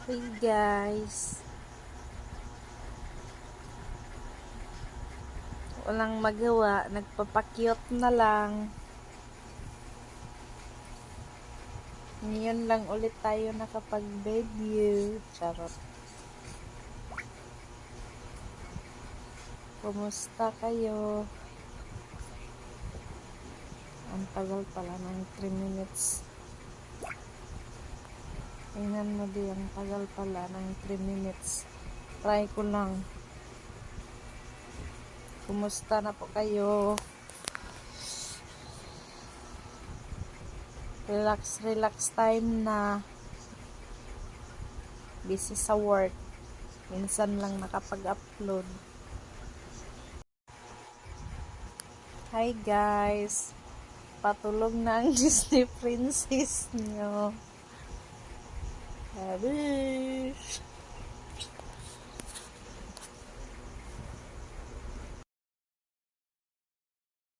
Hey guys, walang magawa, nagpapakyot na lang. Ngayon lang ulit tayo nakapag-video. Charot. Kumusta kayo? Ang tagal pala ng 3 minutes. Tingnan mo di, ang tagal pala ng 3 minutes. Try ko lang. Kumusta na po kayo? Relax time na. Busy sa work. Minsan lang nakapag-upload. Hi guys. Patulog na ang Disney princess nyo. Habish.